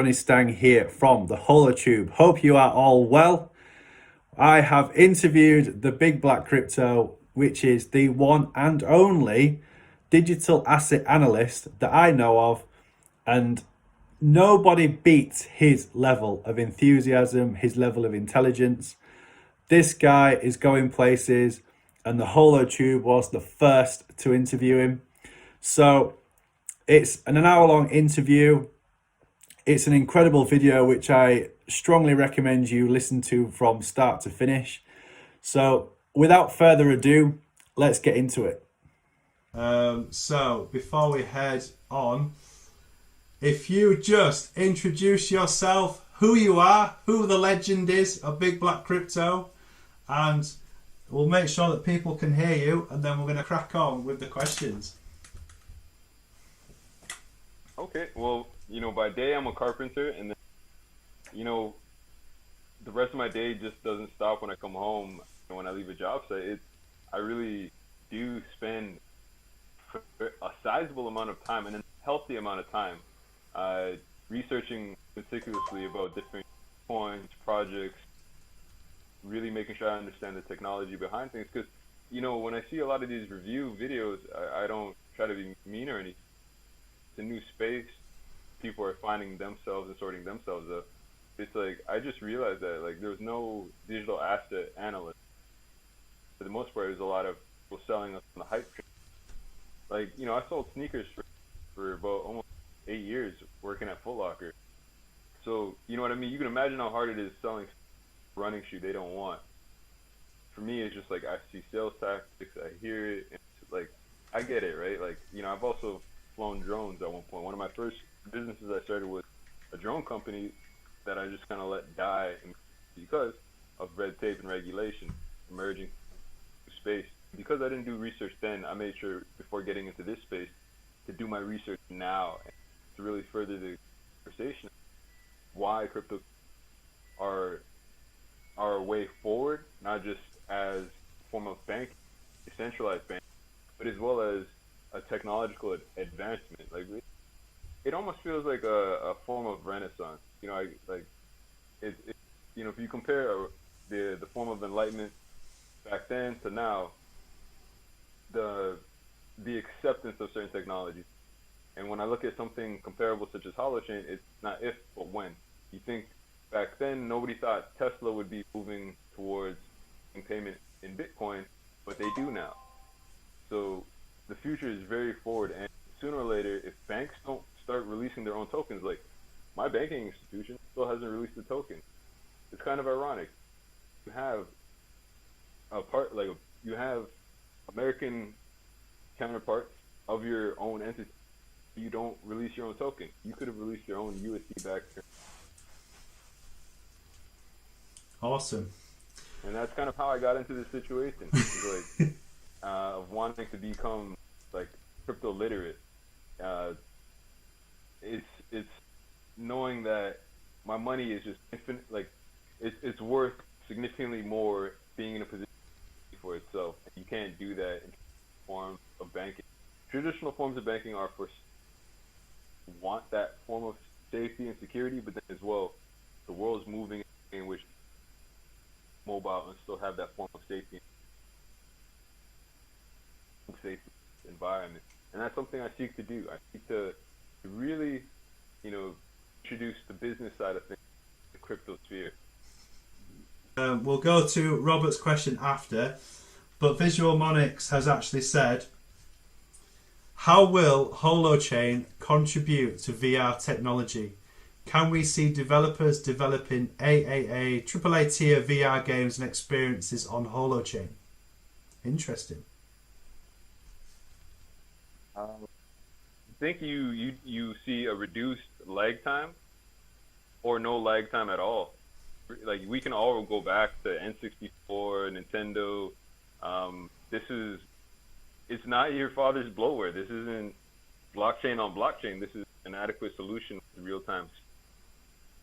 Jonny Stang here from the HoloTUBE. Hope you are all well. I have interviewed the big black crypto, which is the one and only digital asset analyst that I know of, and nobody beats his level of enthusiasm, his level of intelligence. This guy is going places, and the HoloTUBE was the first to interview him. So it's an hour-long interview. It's an incredible video, which I strongly recommend you listen to from start to finish. So without further ado, let's get into it. So before we head on, if you just introduce yourself, who you are, who the legend is of Big Black Crypto, and we'll make sure that people can hear you, and then we're going to crack on with the questions. Okay, well, by day I'm a carpenter, and then, the rest of my day just doesn't stop when I come home. When I leave a job site, I really do spend a sizable amount of time and a healthy amount of time researching meticulously about different coins, projects, really making sure I understand the technology behind things. Because, when I see a lot of these review videos, I don't try to be mean or anything. It's a new space. People are finding themselves and sorting themselves up. It's like, I just realized that, there's no digital asset analyst. For the most part, there's a lot of people selling us on the hype train. I sold sneakers for about almost 8 years working at Foot Locker. So, you know what I mean? You can imagine how hard it is selling a running shoe they don't want. For me, it's just I see sales tactics, I hear it, and it's I get it, right? I've also flown drones at one point. One of my first businesses I started was a drone company that I just kind of let die because of red tape and regulation emerging space. Because I didn't do research then, I made sure before getting into this space to do my research now and to really further the conversation why crypto are a way forward, not just as a form of banking, decentralized banking, but as well as a technological advancement. It almost feels like a form of renaissance. If you compare the form of enlightenment back then to now, the acceptance of certain technologies. And when I look at something comparable such as Holochain, it's not if, but when. You think back then nobody thought Tesla would be moving towards payment in Bitcoin, but they do now. So the future is very forward, and sooner or later, if banks don't start releasing their own tokens, like my banking institution still hasn't released a token. It's kind of ironic. You have you have American counterparts of your own entity. You don't release your own token. You could have released your own USD back. Awesome. And that's kind of how I got into this situation. Of wanting to become crypto literate. It's knowing that my money is just infinite. It's worth significantly more being in a position for itself. You can't do that in form of banking. Traditional forms of banking are want that form of safety and security, but then as well, the world's moving in which mobile and still have that form of safety environment. And that's something I seek to do. I seek to really, introduce the business side of things in the crypto sphere. We'll go to Robert's question after, but Visual Monix has actually said, how will Holochain contribute to VR technology? Can we see developers developing AAA tier VR games and experiences on Holochain? Interesting. I think you see a reduced lag time or no lag time at all. We can all go back to N64, Nintendo. It's not your father's bloatware. This isn't blockchain on blockchain. This is an adequate solution to real time.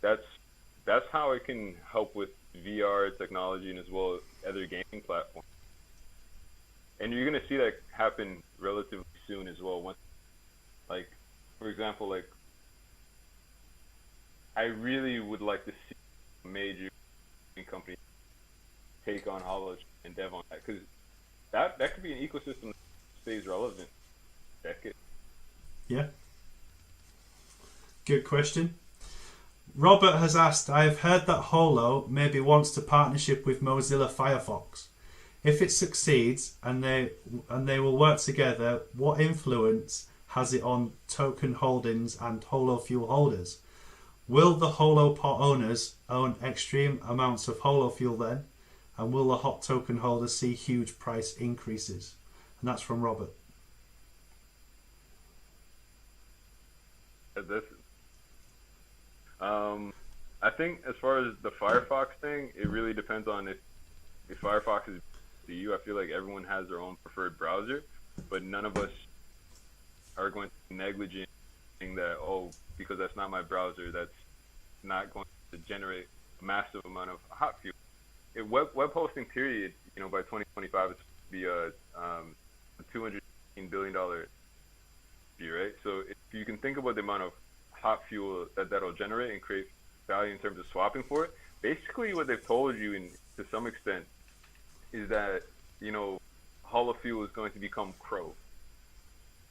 That's how it can help with VR technology and as well as other gaming platforms. And you're gonna see that happen relatively soon as well. Once, for example, I really would like to see a major company take on Holochain and dev on that, because that could be an ecosystem that stays relevant for decades. Yeah. Good question. Robert has asked, I have heard that Holo maybe wants to partnership with Mozilla Firefox. If it succeeds and they will work together, what influence has it on token holdings and Holo Fuel holders? Will the Holo pot owners own extreme amounts of Holo Fuel then? And will the hot token holders see huge price increases? And that's from Robert. This, I think as far as the Firefox thing, it really depends on if Firefox is to you. I feel like everyone has their own preferred browser, but none of us are going to be negligent in that, oh, because that's not my browser, that's not going to generate a massive amount of hot fuel. Web hosting period, by 2025, it's be a $215 billion year, right? So if you can think about the amount of hot fuel that'll generate and create value in terms of swapping for it, basically what they've told you, to some extent, is that Holo Fuel is going to become Crow.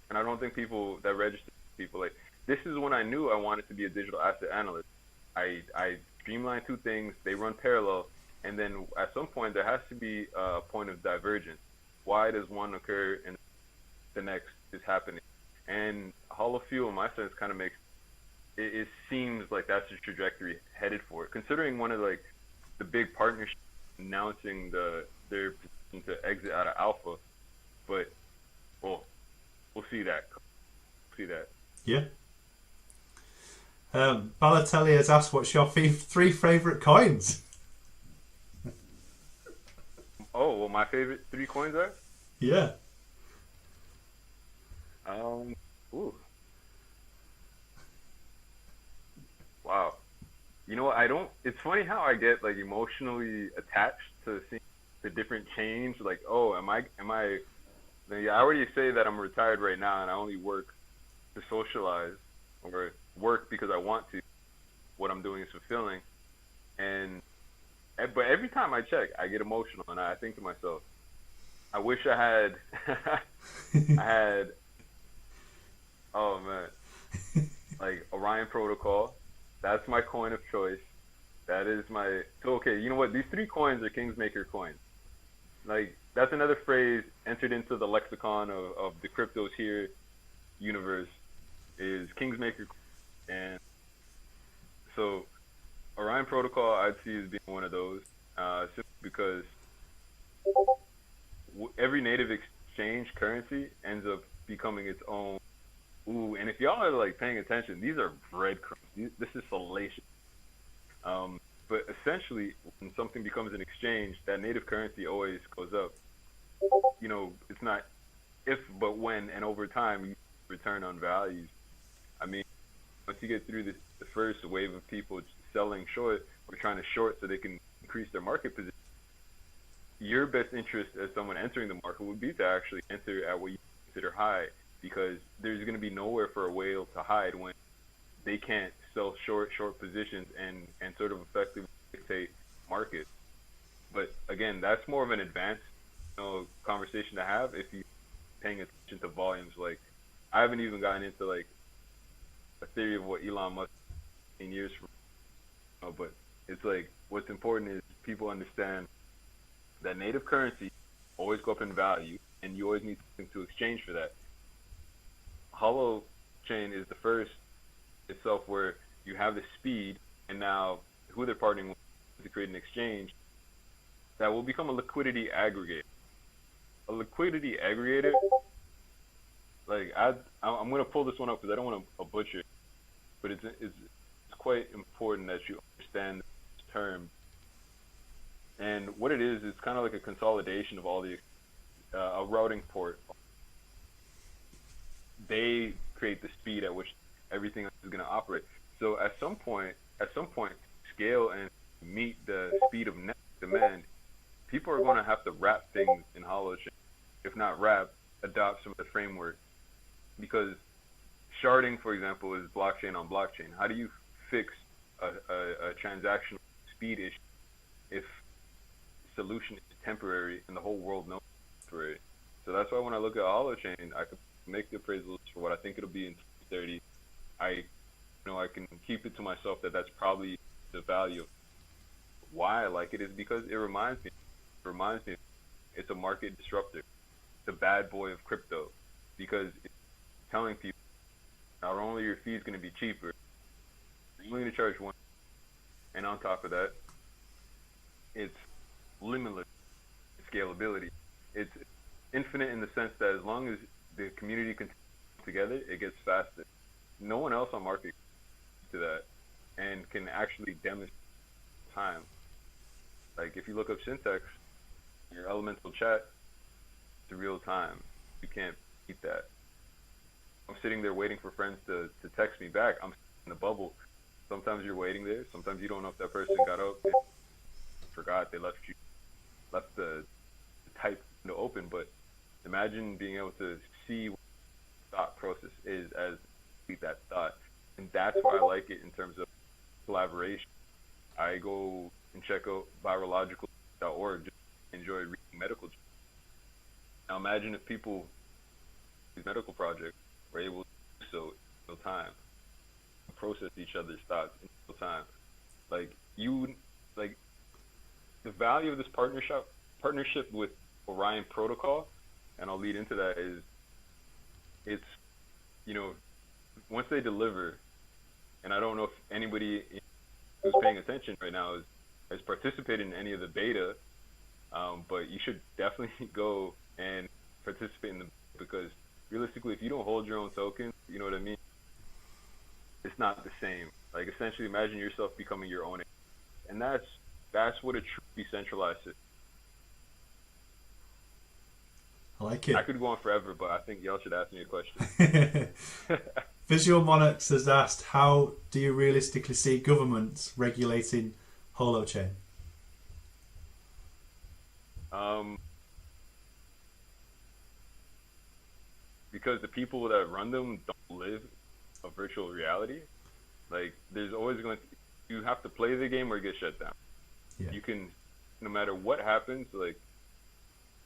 And I don't think people that register people, like, this is when I knew I wanted to be a digital asset analyst. I streamline two things, they run parallel, and then at some point there has to be a point of divergence. Why does one occur and the next is happening? And Holo Fuel, in my sense, kind of makes it seems like that's the trajectory headed for it. Considering one of the big partnerships announcing their position to exit out of alpha, but we'll see that. Yeah. Balotelli has asked, what's your three favourite coins? Oh, well, my favorite 3 coins are? Yeah. Ooh. Wow. You know what? It's funny how I get emotionally attached to seeing the different chains. Like, oh, am I, I already say that I'm retired right now and I only work to socialize or work because I want to. What I'm doing is fulfilling. But every time I check, I get emotional and I think to myself, I wish I had, oh man, Orion Protocol. That's my coin of choice. That is my, so okay, you know what? These 3 coins are Kingsmaker coins. That's another phrase entered into the lexicon of the cryptos here universe is Kingsmaker. And so Orion Protocol I'd see as being one of those, simply because every native exchange currency ends up becoming its own. Ooh, and if y'all are paying attention, these are breadcrumbs. This is salacious. But essentially, when something becomes an exchange, that native currency always goes up. It's not if, but when, and over time, you return on values. I mean, once you get through the first wave of people selling short or trying to short so they can increase their market position, your best interest as someone entering the market would be to actually enter at what you consider high, because there's going to be nowhere for a whale to hide when they can't sell short positions and sort of effectively dictate markets. But again, that's more of an advanced conversation to have if you're paying attention to volumes. I haven't even gotten into a theory of what Elon Musk in years from, but it's what's important is people understand that native currency always go up in value, and you always need something to exchange for that. Holochain is the first itself where you have the speed, and now who they're partnering with to create an exchange that will become a liquidity aggregator. A liquidity aggregator, I'm going to pull this one up because I don't want to butcher it, but it's quite important that you understand this term. And what it is kind of like a consolidation of all the a routing port. They create the speed at which everything else is going to operate. So at some point, scale and meet the speed of net demand, people are going to have to wrap things in Holochain. If not wrap, adopt some of the framework. Because sharding, for example, is blockchain on blockchain. How do you fix a a transactional speed issue if solution is temporary and the whole world knows it's temporary. So that's why when I look at Holochain, I could make the appraisals for what I think it'll be in 2030. I can keep it to myself that that's probably the value. Why I like it is because it reminds me it's a market disruptor, the bad boy of crypto, because it's telling people not only your fee is going to be cheaper, you're only going to charge one, and on top of that, it's limitless scalability. It's infinite in the sense that as long as the community can together, it gets faster. No one else on market to that and can actually demonstrate time. Like if you look up syntax, your elemental chat, it's real time. You can't beat that. I'm sitting there waiting for friends to text me back. I'm in the bubble. Sometimes you're waiting there. Sometimes you don't know if that person got up and forgot they left the type window open. But imagine being able to see what the thought process is as that thought. And that's why I like it in terms of collaboration. I go and check out virological.org just to enjoy reading medical. Now imagine if people, these medical projects, were able to do so in real time, process each other's thoughts in real time. Like the value of this partnership with Orion Protocol, and I'll lead into that, is it's, once they deliver, and I don't know if anybody who's paying attention right now has participated in any of the beta, but you should definitely go and participate in the, because realistically, if you don't hold your own token, you know what I mean? It's not the same. Like essentially, imagine yourself becoming your own, and that's what a true decentralized system. I like it. I could go on forever, but I think y'all should ask me a question. Visual Monarchs has asked, how do you realistically see governments regulating Holochain? Because the people that run them don't live a virtual reality. Like there's always you have to play the game or get shut down. Yeah. You can, no matter what happens, like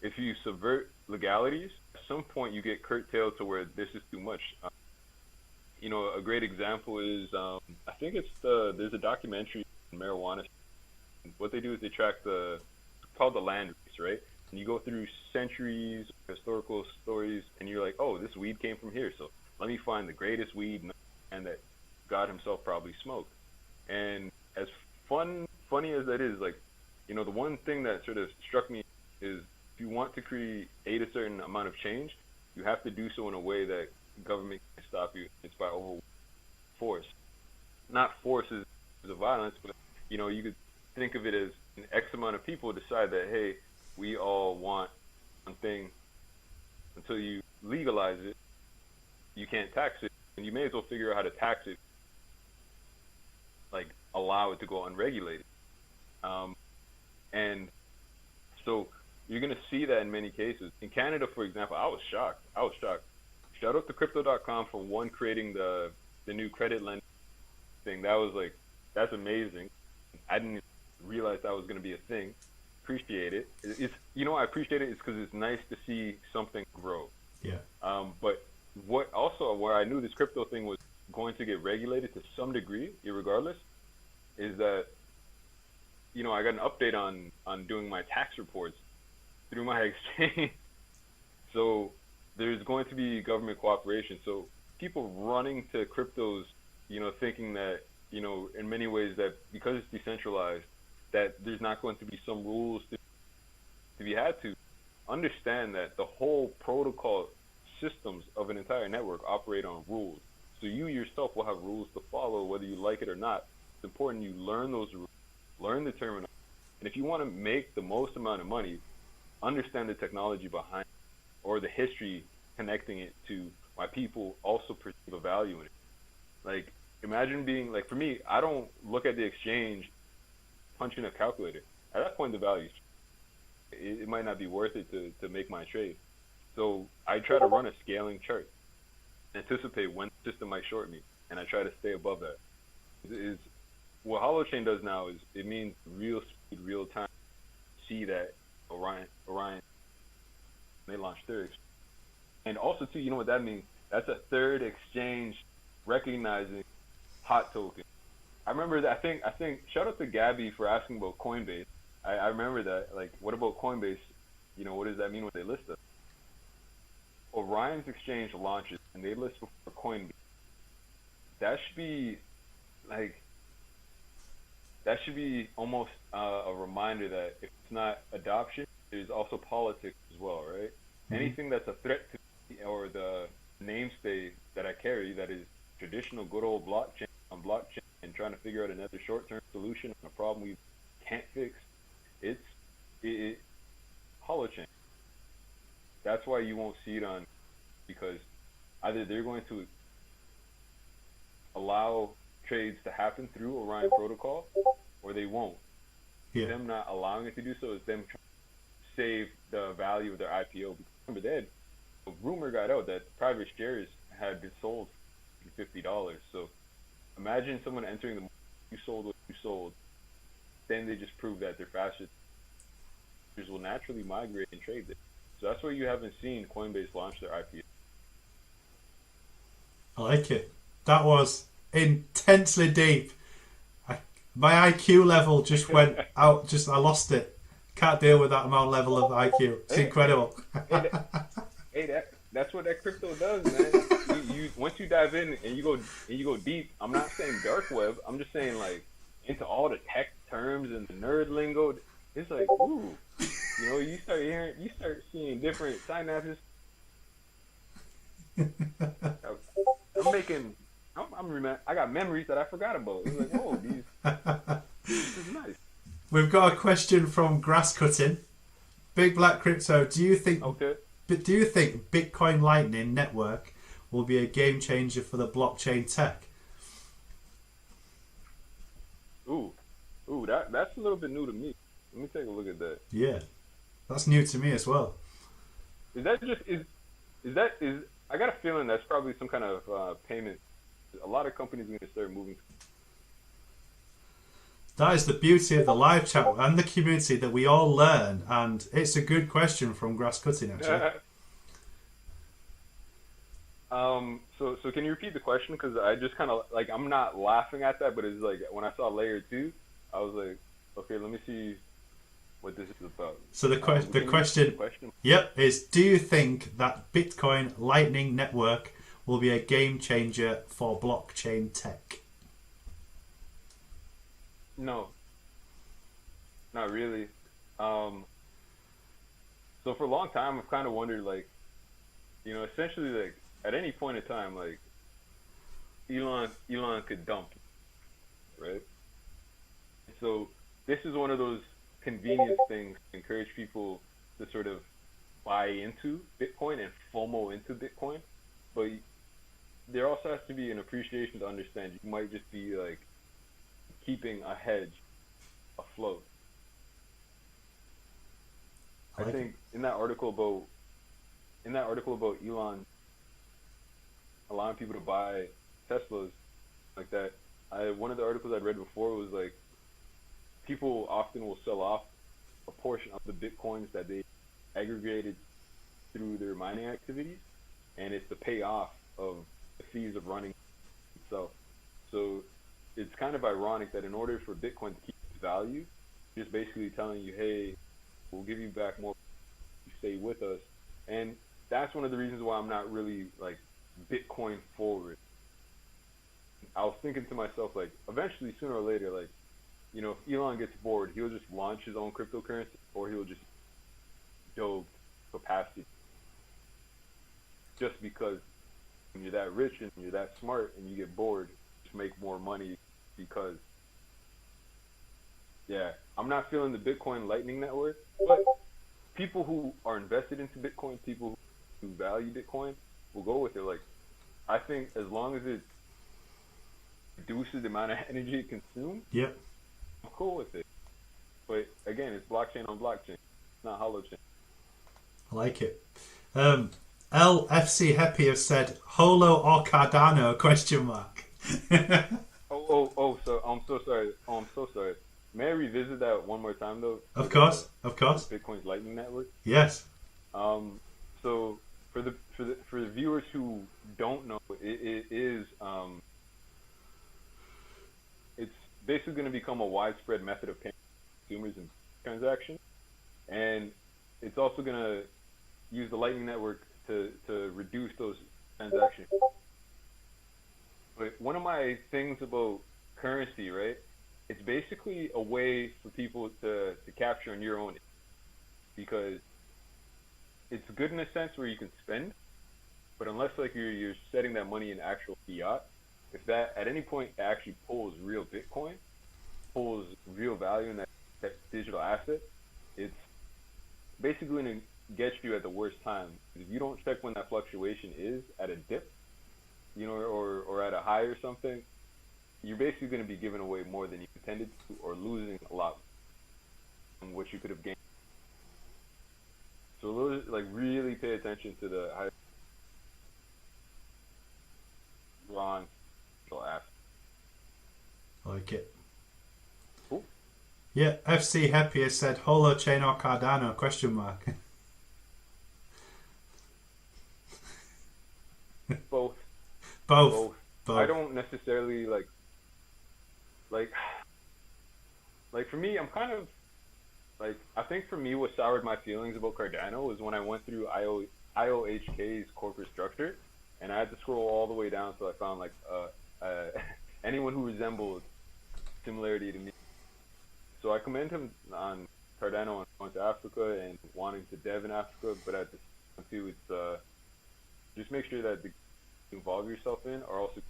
if you subvert legalities, at some point you get curtailed to where this is too much. A great example is I think there's a documentary on marijuana. What they do is they track it's called the land race, right? And you go through centuries of historical stories, and you're like, oh, this weed came from here, so let me find the greatest weed and that God himself probably smoked. And as funny as that is, like, the one thing that sort of struck me is if you want to create a certain amount of change, you have to do so in a way that government can stop you. It's by over force. Not force is a violence, but you could think of it as an X amount of people decide that, hey, we all want one thing. Until you legalize it, you can't tax it, and you may as well figure out how to tax it, like allow it to go unregulated. And so you're going to see that in many cases. In Canada, for example, I was shocked. Shout out to crypto.com for creating the new credit lending thing. That's amazing. I didn't realize that was going to be a thing. Appreciate it. I appreciate it is because it's nice to see something grow. Yeah. But where I knew this crypto thing was going to get regulated to some degree, irregardless, is that, I got an update on doing my tax reports through my exchange. So there's going to be government cooperation. So people running to cryptos, thinking that, in many ways that because it's decentralized, that there's not going to be some rules to be had to understand that the whole protocol systems of an entire network operate on rules. So you yourself will have rules to follow, whether you like it or not. It's important you learn those rules, learn the terminology. And if you want to make the most amount of money, understand the technology behind it, or the history connecting it to why people also perceive a value in it. Like, imagine being, like, for me, I don't look at the exchange, punch in a calculator. At that point, the value, it might not be worth it to make my trade. So I try to run a scaling chart, anticipate when the system might short me, and I try to stay above that. what Holochain does now is it means real speed, real time. See that Orion, they launched their exchange. And also too, you know what that means? That's a third exchange recognizing hot token. I remember that. I think. Shout out to Gabby for asking about Coinbase. I remember that. Like, what about Coinbase? You know, what does that mean when they list us? Orion's exchange launches and they list before Coinbase. That should be like. That should be almost a reminder that if it's not adoption, there's also politics as well, right? Mm-hmm. Anything that's a threat to me or the namespace that I carry that is traditional, good old blockchain on blockchain and trying to figure out another short-term solution on a problem we can't fix, it's Holochain. That's why you won't see it on, because either they're going to allow trades to happen through Orion protocol, or they won't. Yeah. Them not allowing it to do so is them trying to save the value of their IPO. Because remember, a rumor got out that private shares had been sold for $50. So imagine someone entering the market, you sold what you sold, then they just prove that they're faster. Users will naturally migrate and trade it. So that's why you haven't seen Coinbase launch their IPO. I like it. That was intensely deep. My IQ level just went out. I lost it. Can't deal with that amount level of IQ. It's incredible. That's what that crypto does, man. You once you dive in and you go deep. I'm not saying dark web. I'm just saying like into all the tech terms and the nerd lingo. It's like, ooh, you know, you start seeing different synapses. I got memories that I forgot about. It's like, oh, this is nice. We've got a question from Grass Cutting. Big Black Crypto, do you think Bitcoin Lightning Network will be a game changer for the blockchain tech? Ooh, that's a little bit new to me. Let me take a look at that. Yeah, that's new to me as well. Is that I got a feeling that's probably some kind of payment. A lot of companies are going to start moving. That is the beauty of the live chat and the community, that we all learn, and it's a good question from Grass Cutting, actually. So can you repeat the question? Because I just kind of like, I'm not laughing at that, but it's like when I saw layer 2, I was like, okay, let me see what this is about. So the question, yep, is do you think that Bitcoin Lightning Network will be a game changer for blockchain tech? No, not really. So for a long time, I've kind of wondered, like, you know, essentially, like, at any point in time, like, Elon could dump, right? So this is one of those convenience things to encourage people to sort of buy into Bitcoin and FOMO into Bitcoin. But there also has to be an appreciation to understand you might just be, like, keeping a hedge afloat. I think in that article about Elon allowing people to buy Teslas like that, one of the articles I'd read before was like, people often will sell off a portion of the Bitcoins that they aggregated through their mining activities, and it's the payoff of the fees of running itself. So it's kind of ironic that in order for Bitcoin to keep its value, just basically telling you, hey, we'll give you back more if you stay with us. And that's one of the reasons why I'm not really like Bitcoin forward. I was thinking to myself, like, eventually, sooner or later, like, you know, if Elon gets bored, he'll just launch his own cryptocurrency, or he'll just build capacity. Just because when you're that rich and you're that smart and you get bored, just make more money. Because, yeah, I'm not feeling the Bitcoin Lightning Network, but people who are invested into Bitcoin, people who value Bitcoin, will go with it. Like, I think as long as it reduces the amount of energy it consumes, yep, I'm cool with it. But again, it's blockchain on blockchain, it's not Holochain. I like it. LFC Happy has said Holo or Cardano ? Oh, I'm so sorry. Oh, I'm so sorry. May I revisit that one more time though? Of course. Bitcoin's Lightning Network. Yes. So for the viewers who don't know, it is it's basically going to become a widespread method of paying consumers and transactions, and it's also going to use the Lightning Network to reduce those transactions. But one of my things about currency, right? It's basically a way for people to capture on your own, because it's good in a sense where you can spend, but unless like you're setting that money in actual fiat, if that at any point actually pulls real Bitcoin, pulls real value in that digital asset, it's basically going to get you at the worst time. If you don't check when that fluctuation is at a dip, or at a high or something, you're basically going to be giving away more than you intended to, or losing a lot from what you could have gained. So those, like, really pay attention to the high wrong ask. I like it. Cool. Yeah, FC Happy has said Holochain or Cardano? Question mark. Both. Both. I don't necessarily like for me, I'm kind of like, I think for me what soured my feelings about Cardano was when I went through IOHK's corporate structure, and I had to scroll all the way down till I found like anyone who resembled similarity to me. So I commend him on Cardano on going to Africa and wanting to dev in Africa, but at the same time too, it's just make sure that you involve yourself in are also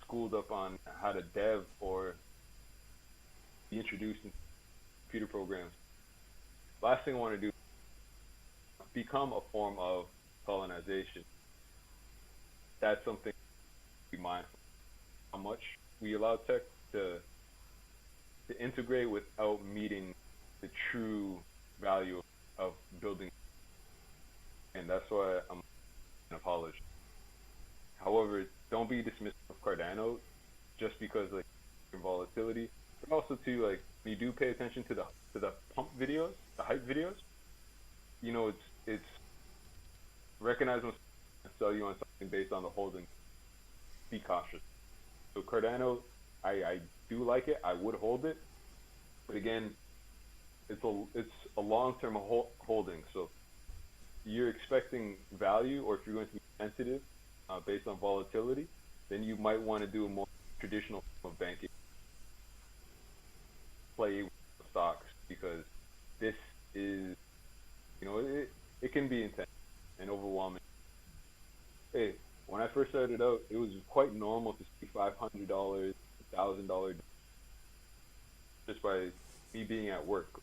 schooled up on how to dev or be introduced in computer programs. Last thing I want to do is become a form of colonization. That's something to be mindful of, how much we allow tech to integrate without meeting the true value of building. And that's why I'm an apologist. However, don't be dismissive of Cardano just because like volatility, but also too, like, when you do pay attention to the pump videos, the hype videos, it's recognize when someone sell you on something based on the holding. Be cautious. So Cardano, I do like it. I would hold it, but again, it's a long-term holding. So you're expecting value, or if you're going to be sensitive based on volatility, then you might want to do a more traditional form of banking, play with stocks, because this is, it can be intense and overwhelming. Hey, when I first started out, it was quite normal to see $500, $1,000 just by me being at work.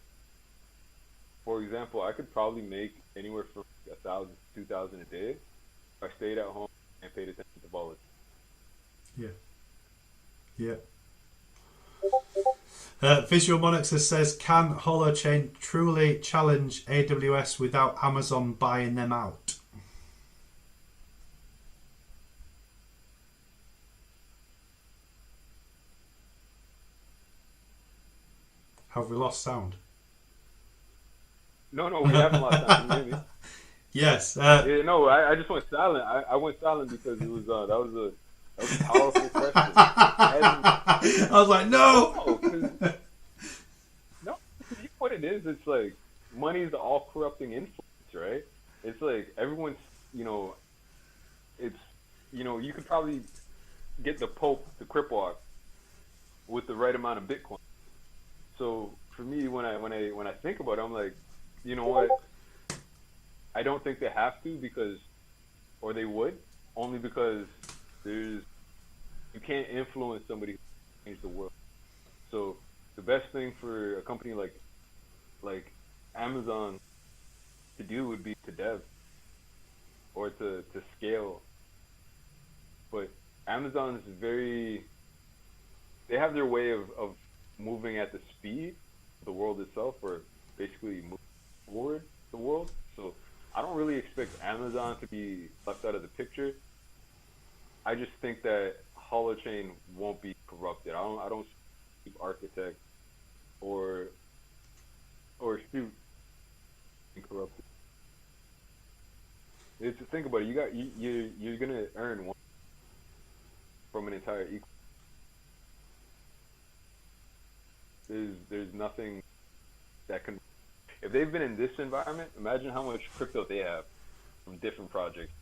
For example, I could probably make anywhere from 1,000 to 2,000 a day if I stayed at home and paid attention to volatility. Yeah. Visual Monarchs says, can Holochain truly challenge AWS without Amazon buying them out? Have we lost sound? No, we haven't lost sound. Can you hear me? Yes. No, I just went silent. I went silent because it was that was a powerful question. I was like, no. No, what it is, it's like money is the all corrupting influence, right? It's like everyone's, it's, you could probably get the Pope to crip walk with the right amount of Bitcoin. So for me, when I think about it, I'm like, you know what? I don't think they have to, or they would, only because you can't influence somebody who change the world. So the best thing for a company like Amazon to do would be to dev or to scale. But Amazon is they have their way of moving at the speed of the world itself, or basically moving forward the world. So I don't really expect Amazon to be left out of the picture. I just think that Holochain won't be corrupted. I don't see architect or shoot being corrupted. It's think about it. You're gonna earn one from an entire equal. There's nothing that can. If they've been in this environment, imagine how much crypto they have from different projects.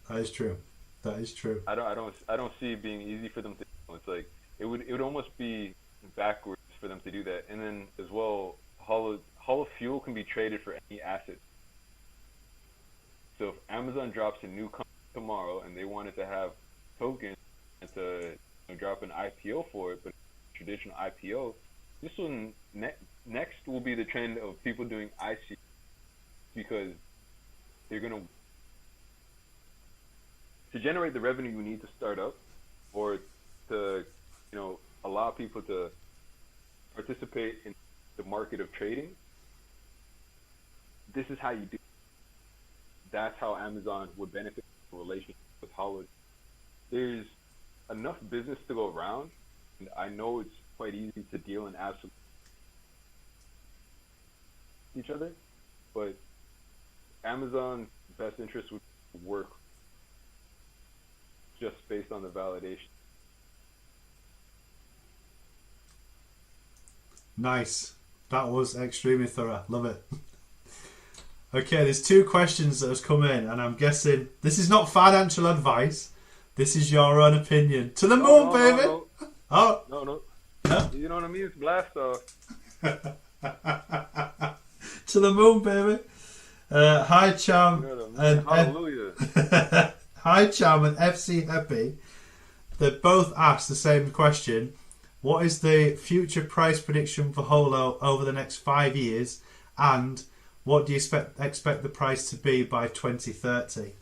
That is true. That is true. I don't see it being easy for them to. It's like it would almost be backwards for them to do that. And then as well, Holo Fuel can be traded for any asset. So if Amazon drops a new company tomorrow and they wanted to have tokens and to drop an IPO for it, but traditional IPO, this one next will be the trend of people doing IC because they're gonna to generate the revenue you need to start up or to allow people to participate in the market of trading. This is how you do. That's how Amazon would benefit from a relationship with Holo. There's enough business to go around, and I know it's quite easy to deal in absolute each other, but Amazon's best interest would work just based on the validation. Nice. That was extremely thorough. Love it. Okay, there's 2 questions that has come in, and I'm guessing this is not financial advice. This is your own opinion. To the moon, baby. No. Oh. No. Huh? You know what I mean? It's blast off. To the moon, baby. Hi, Cham. And Hallelujah. Hi, Cham and FC Happy. They both asked the same question. What is the future price prediction for Holo over the next 5 years? And what do you expect the price to be by 2030?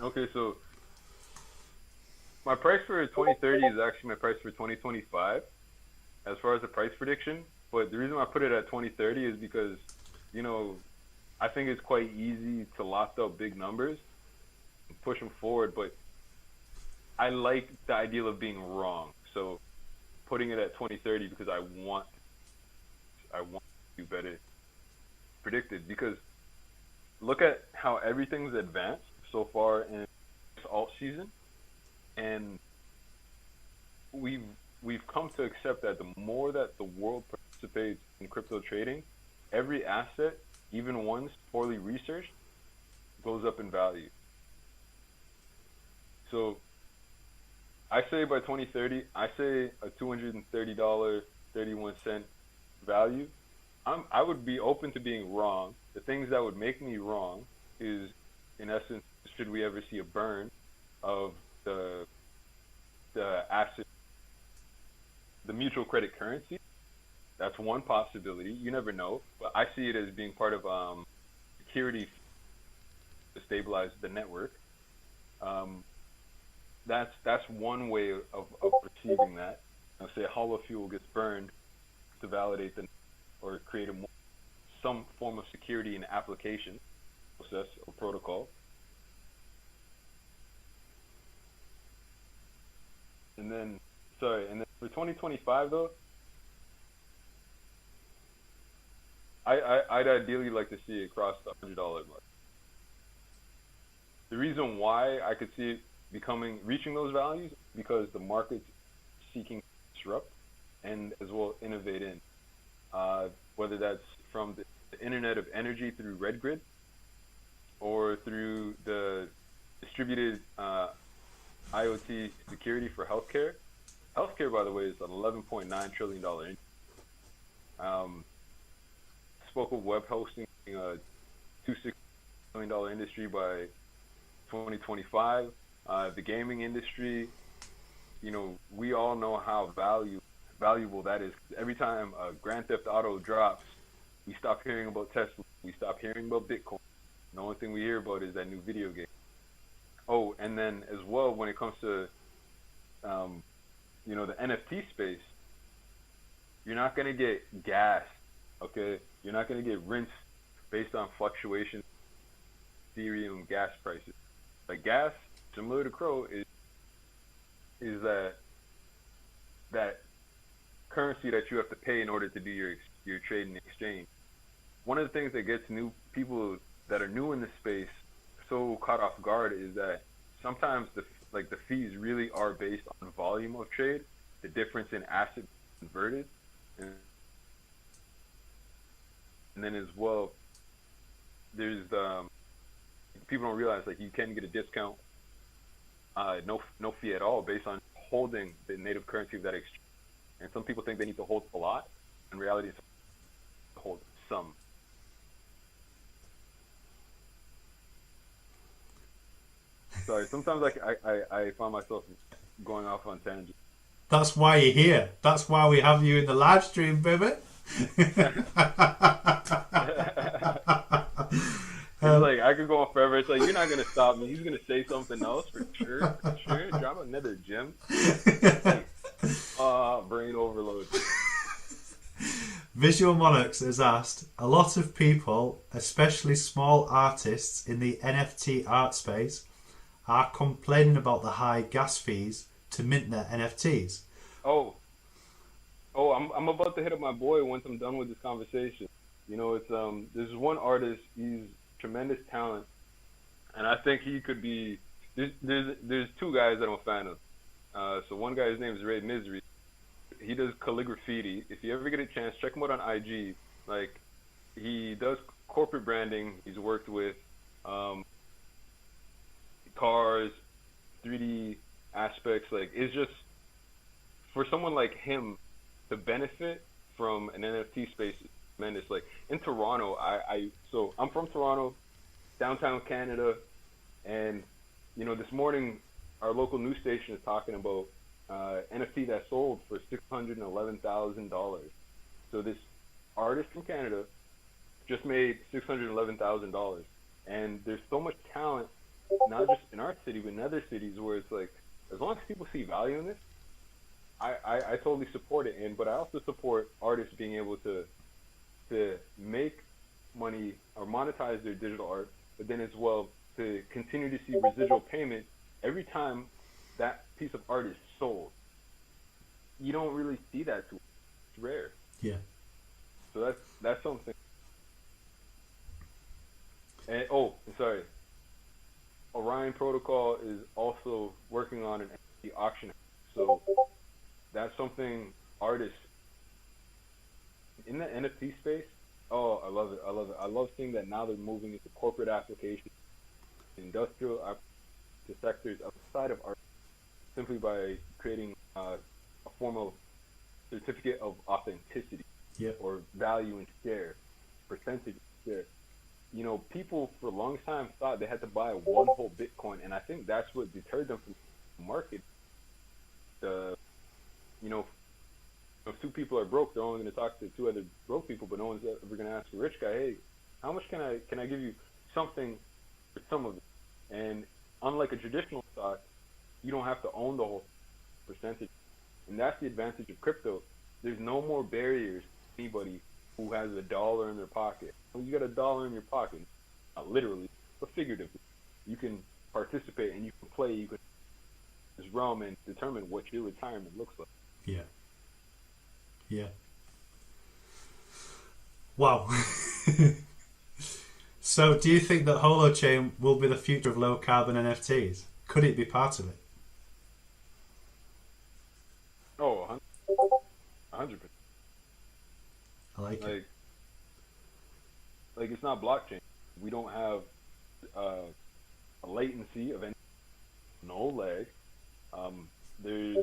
Okay, so my price for 2030 is actually my price for 2025 as far as the price prediction. But the reason I put it at 2030 is because, I think it's quite easy to lock up big numbers and push them forward. But I like the idea of being wrong. So putting it at 2030 because I want to do better predicted, because look at how everything's advanced so far in this alt season, and we've come to accept that the more that the world participates in crypto trading, every asset, even ones poorly researched, goes up in value. So I say by 2030, I say a $230.31 value. I would be open to being wrong. The things that would make me wrong is, in essence, should we ever see a burn of the asset, the mutual credit currency? That's one possibility. You never know, but I see it as being part of security to stabilize the network. That's one way of perceiving that. Say Holo Fuel gets burned to validate or create some form of security in application process or protocol. And then for 2025 though, I'd ideally like to see it cross the $100 mark. The reason why I could see it reaching those values, because the market's seeking to disrupt and as well innovate in, whether that's from the Internet of Energy through RedGrid or through the distributed IoT security for healthcare. Healthcare, by the way, is an $11.9 trillion industry. Spoke of web hosting being a $260 million industry by 2025. The gaming industry, we all know how valuable that is. Every time Grand Theft Auto drops, we stop hearing about Tesla. We stop hearing about Bitcoin. The only thing we hear about is that new video game. Oh, and then as well, when it comes to, the NFT space, you're not going to get gas, okay? You're not going to get rinsed based on fluctuations in Ethereum gas prices. Like gas, similar to Crow, is is that currency that you have to pay in order to do your trade and exchange. One of the things that gets new people that are new in the space so caught off guard is that sometimes the fees really are based on volume of trade, the difference in assets converted, and then as well, there's the people don't realize like you can get a discount, no fee at all based on holding the native currency of that exchange. And some people think they need to hold a lot. In reality, it's to hold some. Sorry, sometimes I find myself going off on tangents. That's why you're here. That's why we have you in the live stream, baby. It's like I could go on forever. It's like you're not gonna stop me. He's gonna say something else for sure. For sure. Drop another gem. Like, brain overload. Visual Monarchs has asked, a lot of people, especially small artists in the NFT art space, are complaining about the high gas fees to mint their NFTs. Oh, I'm about to hit up my boy once I'm done with this conversation. You know, it's there's one artist. He's tremendous talent, and I think he could be. There's two guys that I'm a fan of. So one guy, his name is Ray Misery. He does calligraphy. If you ever get a chance, check him out on IG. Like, he does corporate branding. He's worked with cars, 3D aspects. Like, it's just for someone like him to benefit from an NFT space is tremendous. Like in Toronto, so I'm from Toronto, downtown Canada, and you know this morning our local news station is talking about NFT that sold for $611,000. So this artist from Canada just made $611,000, and there's so much talent, not just in our city but in other cities, where it's like as long as people see value in this, I totally support it. But I also support artists being able to make money or monetize their digital art, but then as well to continue to see residual payment every time that piece of art is sold. You don't really see that too. It's rare. Yeah. So that's something. And sorry. Orion Protocol is also working on an NFT auction. So that's something artists in the NFT space. Oh, I love it. I love seeing that now they're moving into corporate applications, industrial to sectors outside of art, simply by creating a formal certificate of authenticity, or value and share, percentage share. You know, people for a long time thought they had to buy one whole Bitcoin, and I think that's what deterred them from the market. If two people are broke, they're only going to talk to two other broke people, but no one's ever going to ask a rich guy, hey, how much can I give you something for some of it? And unlike a traditional stock, you don't have to own the whole percentage. And that's the advantage of crypto. There's no more barriers to anybody who has $1 in their pocket. When you got $1 in your pocket, not literally, but figuratively, you can participate and you can play, you can this realm and determine what your retirement looks like. Yeah. Yeah. Wow. So do you think that Holochain will be the future of low carbon NFTs? Could it be part of it? Oh, 100%. I like it. Like it's not blockchain. We don't have a latency of any, no lag. There's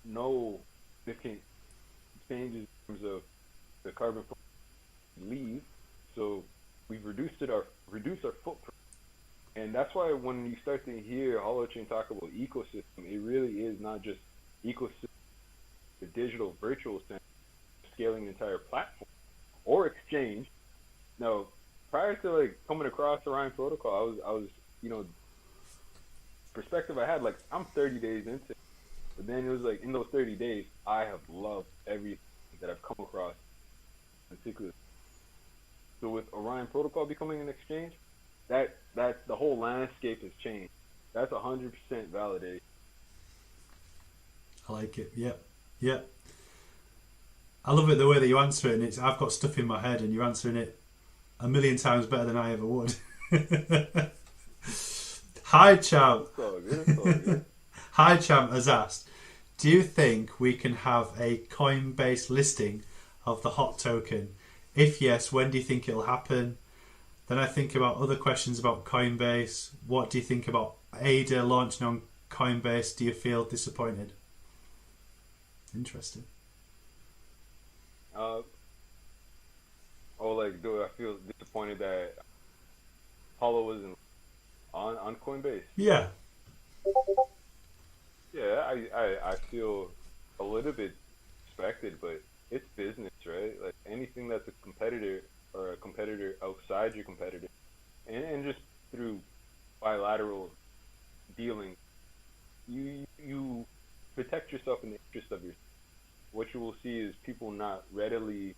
no significant changes in terms of the carbon leave. So we've reduced our footprint. And that's why when you start to hear Holochain talk about ecosystem, it really is not just ecosystem, the digital virtual sense, scaling the entire platform or exchange. No, prior to like coming across Orion Protocol, I was perspective I had, like I'm 30 days into it, but then it was like in those 30 days I have loved everything that I've come across, particularly. So with Orion Protocol becoming an exchange, that the whole landscape has changed. That's 100% validated. I like it. Yep. Yep. I love it the way that you answer it, and I've got stuff in my head, and you're answering it a million times better than I ever would. Hi, Champ. It's all good. It's all good. Hi, Champ has asked, do you think we can have a Coinbase listing of the hot token? If yes, when do you think it'll happen? Then I think about other questions about Coinbase. What do you think about ADA launching on Coinbase? Do you feel disappointed? Interesting. Do I feel disappointed that Holo wasn't on Coinbase? Yeah. Yeah, I feel a little bit expected, but it's business, right? Like anything that's a competitor or a competitor outside your competitor, and just through bilateral dealing, you protect yourself in the interest of yourself. What you will see is people not readily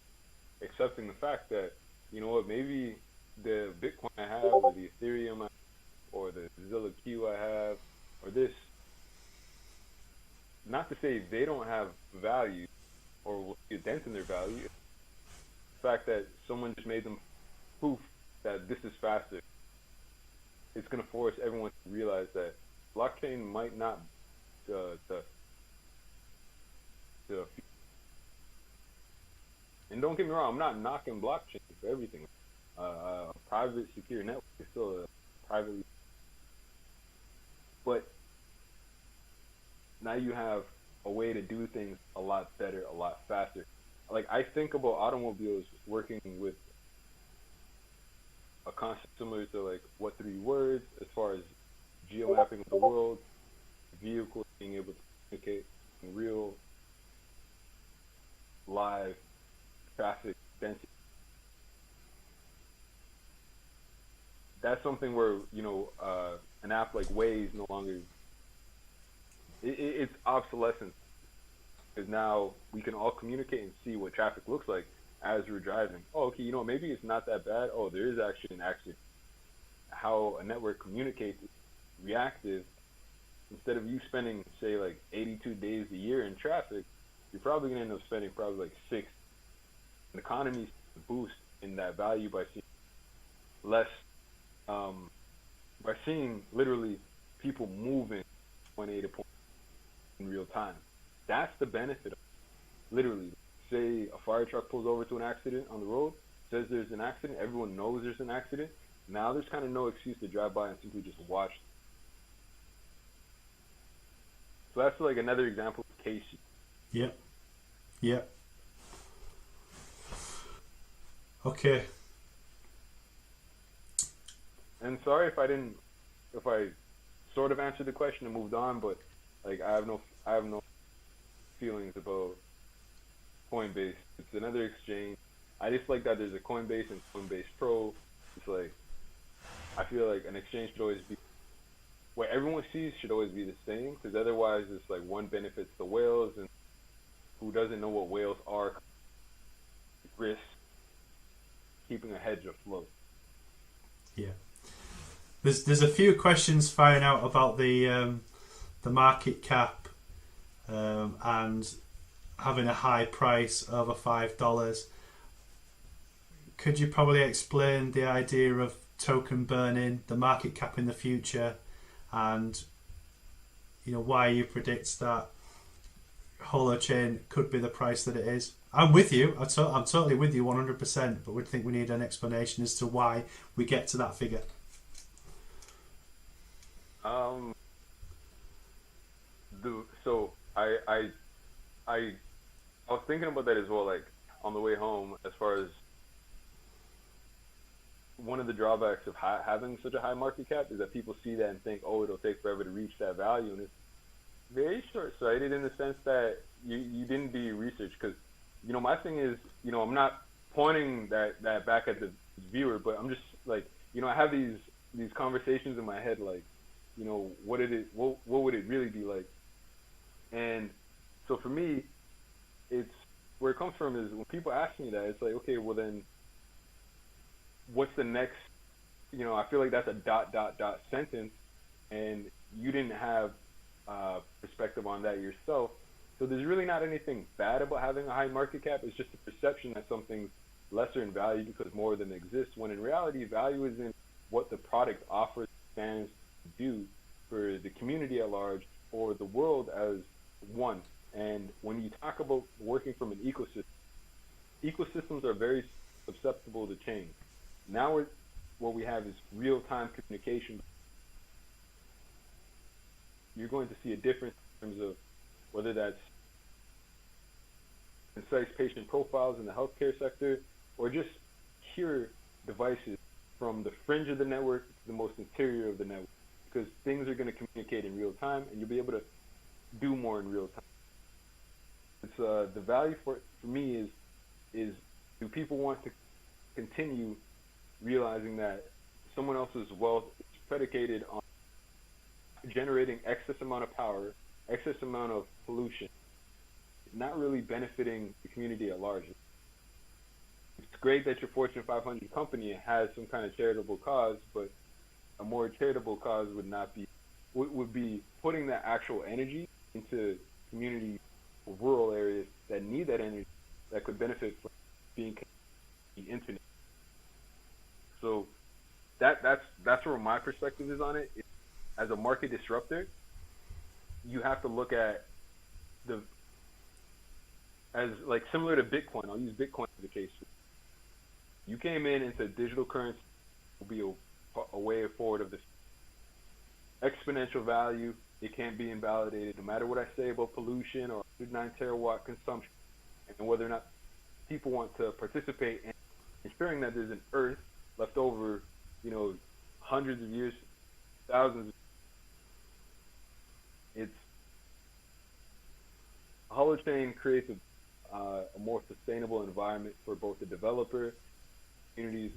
accepting the fact that, you know what, maybe the Bitcoin I have or the Ethereum I have, or the Zilla Q I have or this, not to say they don't have value or will see a dent in their value. The fact that someone just made them proof that this is faster, it's going to force everyone to realize that blockchain might not the and don't get me wrong, I'm not knocking blockchain for everything. A private secure network is still a privately, but now you have a way to do things a lot better, a lot faster. Like I think about automobiles working with a concept similar to like what three words as far as geomapping of the world, vehicles being able to communicate in real live traffic density. That's something where, you know, an app like Waze no longer, it's obsolescence, because now we can all communicate and see what traffic looks like as we're driving. Oh, okay, you know, maybe it's not that bad. Oh, there is actually an accident. How a network communicates is reactive. Instead of you spending, say, like 82 days a year in traffic, you're probably going to end up spending probably like 6. And economies boost in that value by seeing less, by seeing literally people moving point A to point in real time. That's the benefit of it. Literally, say a fire truck pulls over to an accident on the road, says there's an accident, everyone knows there's an accident. Now there's kind of no excuse to drive by and simply just watch. So that's like another example of Casey. Yep. Yep. Okay. And sorry if I sort of answered the question and moved on, but like I have no feelings about Coinbase. It's another exchange. I just like that there's a Coinbase and Coinbase Pro. It's like, I feel like an exchange should always be, what everyone sees should always be the same, because otherwise it's like one benefits the whales, and who doesn't know what whales are, risk keeping a hedge afloat. Yeah. There's a few questions firing out about the market cap and having a high price over $5. Could you probably explain the idea of token burning, the market cap in the future, and you know why you predict that Holochain could be the price that it is? I'm with you. I'm totally with you 100%, but we think we need an explanation as to why we get to that figure. So I was thinking about that as well, like on the way home, as far as one of the drawbacks of having such a high market cap is that people see that and think, oh, it'll take forever to reach that value, and it's very short-sighted in the sense that you didn't do your research. Because, you know, my thing is, you know, I'm not pointing that back at the viewer, but I'm just like, you know, I have these conversations in my head, like, you know, what would it really be like? And so for me, it's where it comes from is when people ask me that, it's like, okay, well then, what's the next? You know, I feel like that's a ... sentence, and you didn't have perspective on that yourself. So there's really not anything bad about having a high market cap. It's just a perception that something's lesser in value because more of them exist, when in reality, value is in what the product offers, stands to do for the community at large or the world as one. And when you talk about working from an ecosystem, ecosystems are very susceptible to change. Now what we have is real-time communication. You're going to see a difference in terms of whether that's concise patient profiles in the healthcare sector or just pure devices from the fringe of the network to the most interior of the network, because things are going to communicate in real time and you'll be able to do more in real time. It's the value for me is do people want to continue realizing that someone else's wealth is predicated on generating excess amount of power, excess amount of pollution, not really benefiting the community at large. It's great that your Fortune 500 company has some kind of charitable cause, but a more charitable cause would be putting that actual energy into community or rural areas that need that energy, that could benefit from being connected to the internet. So that's where my perspective is on it. As a market disruptor, you have to look at as like similar to Bitcoin. I'll use Bitcoin as a case. You came into digital currency will be a way forward of this exponential value. It can't be invalidated no matter what I say about pollution or 109 terawatt consumption, and whether or not people want to participate in ensuring that there's an earth left over, hundreds of years, thousands of years. Holochain creates a more sustainable environment for both the developer, communities.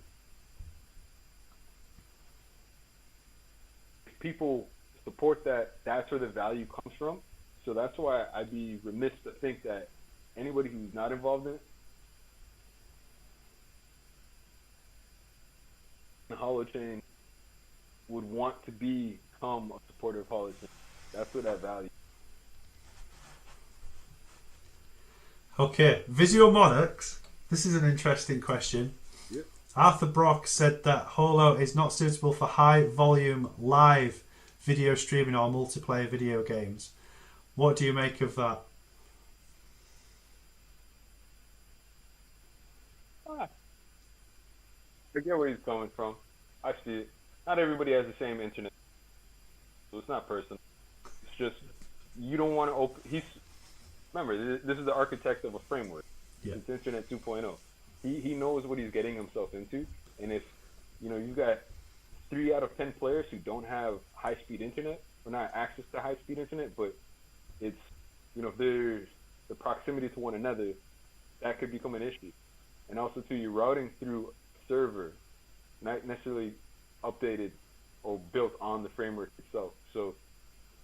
If people support that, that's where the value comes from. So that's why I'd be remiss to think that anybody who's not involved in it, the Holochain, would want to become a supporter of Holochain. That's where that value. Okay, Visual Monarchs. This is an interesting question. Yep. Arthur Brock said that Holo is not suitable for high volume live video streaming or multiplayer video games. What do you make of that? I get where he's coming from. I see it. Not everybody has the same internet, so it's not personal. It's just you don't want to open. Remember, this is the architect of a framework. Yeah. It's Internet 2.0. He knows what he's getting himself into, and if you've got 3 out of 10 players who don't have high-speed internet or not access to high-speed internet, but it's if there's the proximity to one another, that could become an issue. And also too, you're routing through a server, not necessarily updated or built on the framework itself. So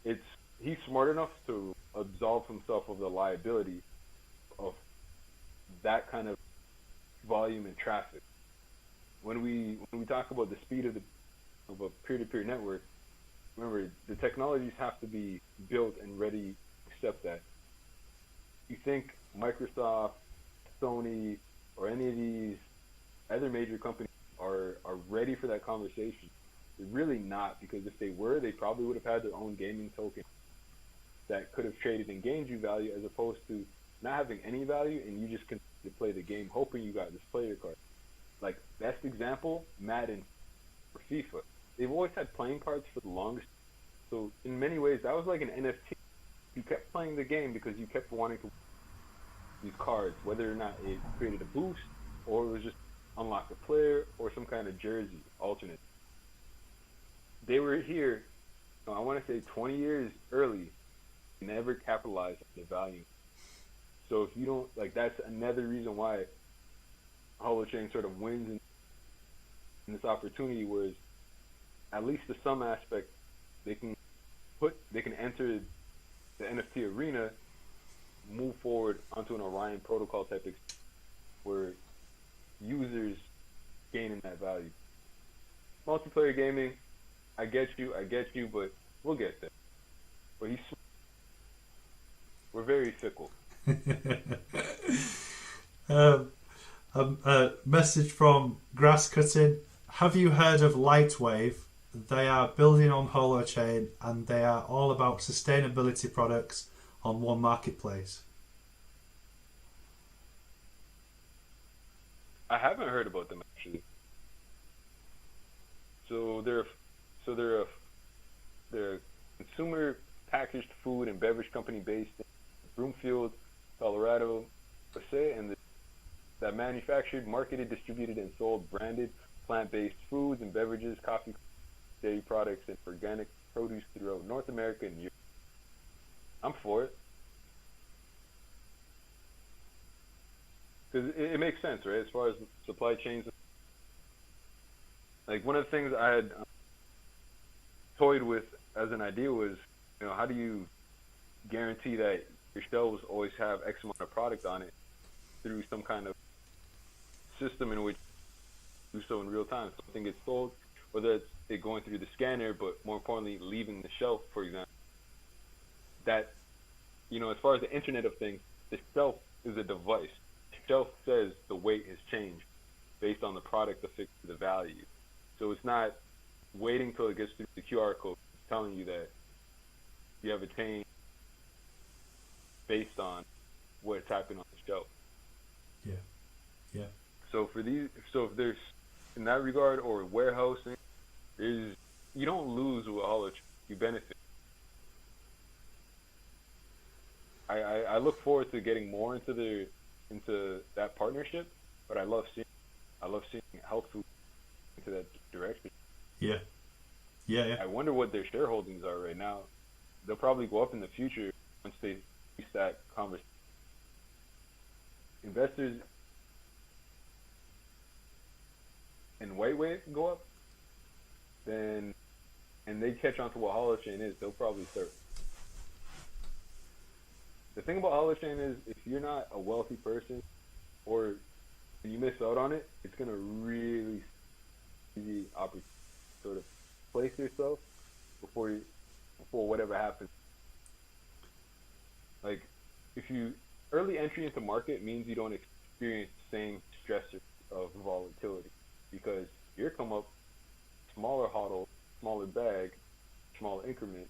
he's smart enough to absolve himself of the liability of that kind of volume and traffic. When we talk about the speed of a peer-to-peer network, remember the technologies have to be built and ready to accept that. You think Microsoft, Sony, or any of these other major companies are ready for that conversation? They're really not, because if they were, they probably would have had their own gaming token that could have traded and gained you value, as opposed to not having any value and you just continue to play the game hoping you got this player card. Like, best example, Madden or FIFA. They've always had playing cards for the longest. So in many ways, that was like an NFT. You kept playing the game because you kept wanting to these cards, whether or not it created a boost or it was just unlock a player or some kind of jersey alternate. They were here, I want to say 20 years early, never capitalized on the value. So if you don't, that's another reason why Holochain sort of wins in this opportunity, whereas at least to some aspect, they can enter the NFT arena, move forward onto an Orion protocol type experience where users gain in that value. Multiplayer gaming, I get you, but we'll get there. But We're very fickle. A message from Grass Cutting. Have you heard of Lightwave? They are building on Holochain and they are all about sustainability products on one marketplace. I haven't heard about them actually. So they're a consumer packaged food and beverage company based in Broomfield, Colorado, USA, and that manufactured, marketed, distributed, and sold branded plant-based foods and beverages, coffee, dairy products, and organic produce throughout North America and Europe. I'm for it. Because it makes sense, right? As far as supply chains. Like, one of the things I had toyed with as an idea was, how do you guarantee that your shelves always have X amount of product on it through some kind of system in which you do so in real time. Something gets sold, whether it's it going through the scanner, but more importantly, leaving the shelf, for example. That, as far as the Internet of Things, the shelf is a device. The shelf says the weight has changed based on the product affixed to the value. So it's not waiting till it gets through the QR code. It's telling you that you have a change based on what's happening on the shelf. Yeah. So if there's in that regard or warehousing, you don't lose with HoloTUBE, you benefit. I look forward to getting more into that partnership, but I love seeing health food into that direction. Yeah. I wonder what their shareholdings are right now. They'll probably go up in the future once they reach that conversation. Investors in Whitewave go up, and they catch on to what Holochain is, they'll probably start. The thing about Holochain is, if you're not a wealthy person, or you miss out on it, it's gonna really easy opportunity to sort of place yourself before whatever happens. Like, early entry into market means you don't experience the same stressors of volatility, because you're come up smaller hodl, smaller bag, smaller increment,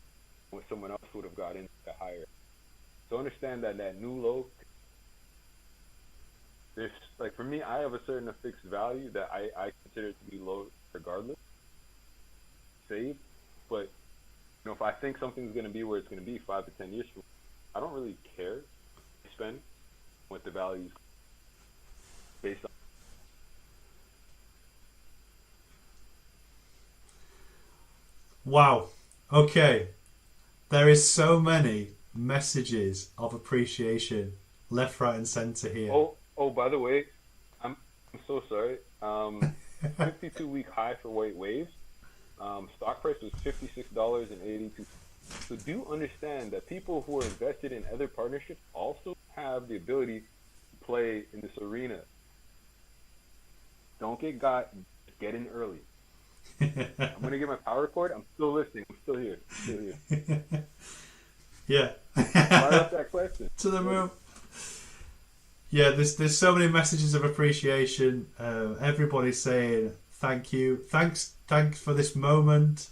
when someone else would have got in at higher. So understand that new low, there's, like, for me, I have a certain fixed value that I consider to be low regardless, save, but if I think something's going to be where it's going to be 5 to 10 years from now, I don't really care to spend what the value is based on. Wow. Okay. There is so many messages of appreciation left, right, and centre here. Oh, by the way, I'm so sorry. 52-week high for White Waves. Stock price was $56.82. So do understand that people who are invested in other partnerships also have the ability to play in this arena. Don't get got. Get in early. I'm gonna get my power cord. I'm still listening. I'm still here. Yeah. Fire up that question. To the moon. Yeah, there's so many messages of appreciation. Everybody's saying thank you, thanks for this moment.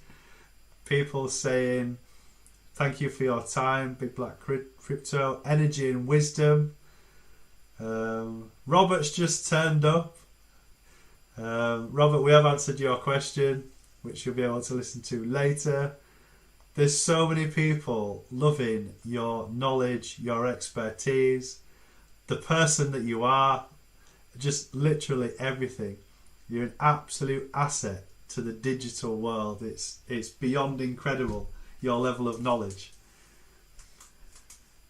People saying thank you for your time, Big Black Crypto, energy and wisdom. Robert's just turned up. Robert, we have answered your question, which you'll be able to listen to later. There's so many people loving your knowledge, your expertise, the person that you are, just literally everything. You're an absolute asset to the digital world. It's beyond incredible, your level of knowledge.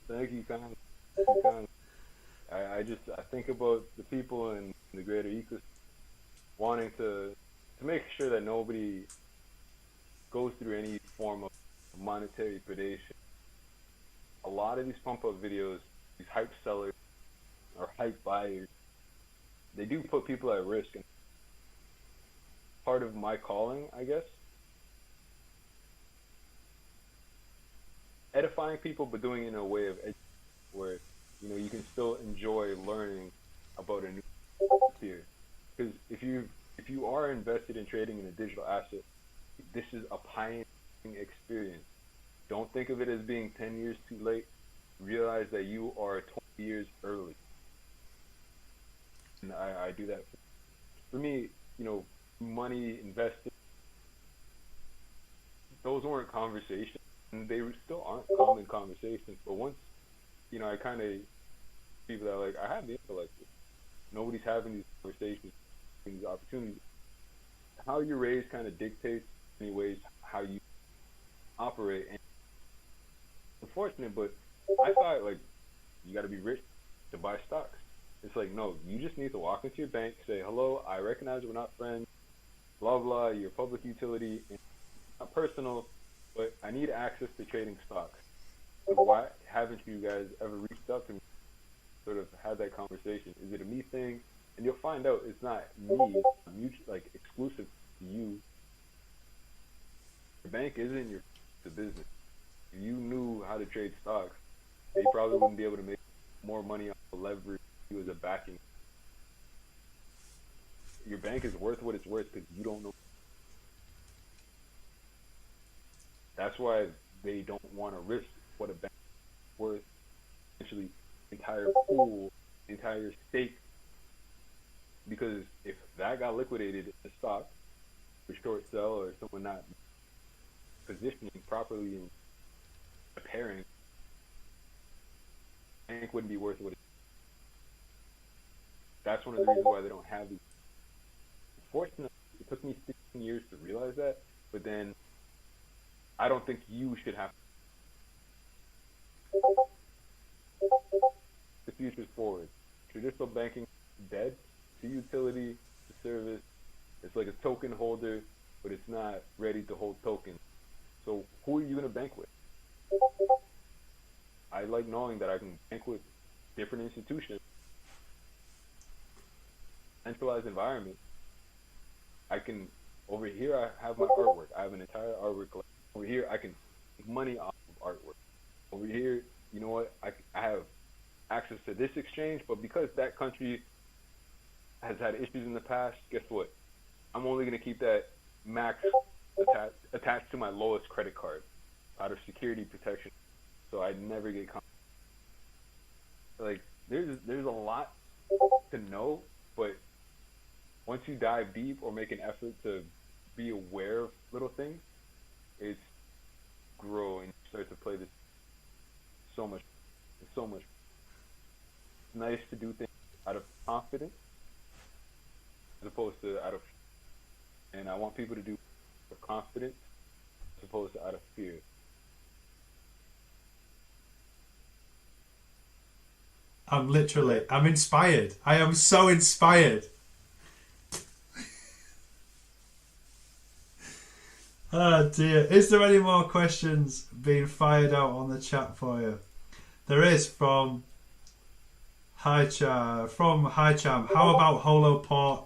Thank you, Con. I think about the people in the greater ecosystem, wanting to make sure that nobody goes through any form of monetary predation. A lot of these pump-up videos, these hype sellers or hype buyers, they do put people at risk. And part of my calling, I guess, edifying people, but doing it in a way of where you can still enjoy learning about a new peer. Because if you are invested in trading in a digital asset, this is a pioneering experience. Don't think of it as being 10 years too late. Realize that you are 20 years early. And I do that. For me, money invested, those weren't conversations, and they still aren't common conversations. But once, I kind of, people that are like, I have the intellect. Nobody's having these conversations, these opportunities. How you're raised kind of dictates, in many ways, how you operate. And it's unfortunate, but I thought, like, you got to be rich to buy stocks. It's like, no, you just need to walk into your bank, say, hello, I recognize we're not friends, blah, blah, you're a public utility, and not personal, but I need access to trading stocks. So why haven't you guys ever reached out to me, sort of had that conversation? Is it a me thing? And you'll find out it's not me, it's like exclusive to you. Your bank isn't the business. If you knew how to trade stocks, they probably wouldn't be able to make more money on the leverage you as a backing. Your bank is worth what it's worth because you don't know. That's why they don't want to risk what a bank is worth, essentially entire pool, entire stake. Because if that got liquidated in the stock for short sell or someone not positioning properly and preparing, the bank wouldn't be worth what it is. That's one of the reasons why they don't have these. Unfortunately, it took me 16 years to realize that, but then I don't think you should have. The future's forward. Traditional banking dead. To utility, to service. It's like a token holder, but it's not ready to hold tokens. So who are you going to bank with? I like knowing that I can bank with different institutions, centralized environment. I can, over here I have my artwork. I have an entire artwork collection. Over here I can make money off of artwork. Over here, you know what, I have access to this exchange, but because that country has had issues in the past, guess what? I'm only going to keep that max attached to my lowest credit card out of security protection, so I never get caught. Like, there's a lot to know, but once you dive deep or make an effort to be aware of little things, it's grow and you start to play this so much. It's so much. It's nice to do things out of confidence as opposed to out of, and I want people to do with confidence as opposed to out of fear. I'm inspired. I am so inspired. Oh dear. Is there any more questions being fired out on the chat for you? There is from Hicham. How about Holoport?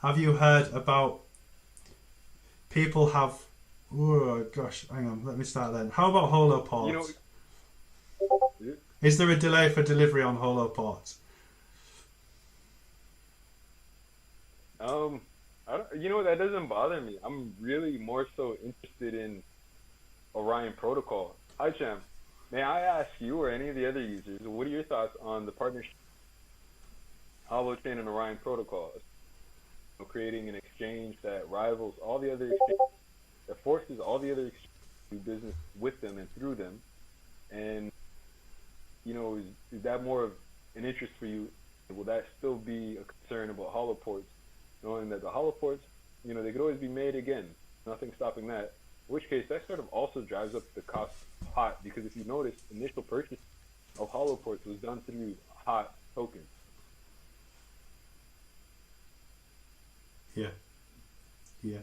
Have you heard about people have... Oh gosh, hang on. Let me start then. How about Holoport? Is there a delay for delivery on Holoport? That doesn't bother me. I'm really more so interested in Orion Protocol. Hi, Cham. May I ask you or any of the other users, what are your thoughts on the partnership Holochain and Orion Protocol? Creating an exchange that rivals all the other exchanges, that forces all the other exchanges to do business with them and through them. And, is that more of an interest for you? Will that still be a concern about holoports, knowing that the holoports, they could always be made again. Nothing stopping that. In which case, that sort of also drives up the cost of HOT, because if you notice, initial purchase of holoports was done through HOT tokens. Yeah.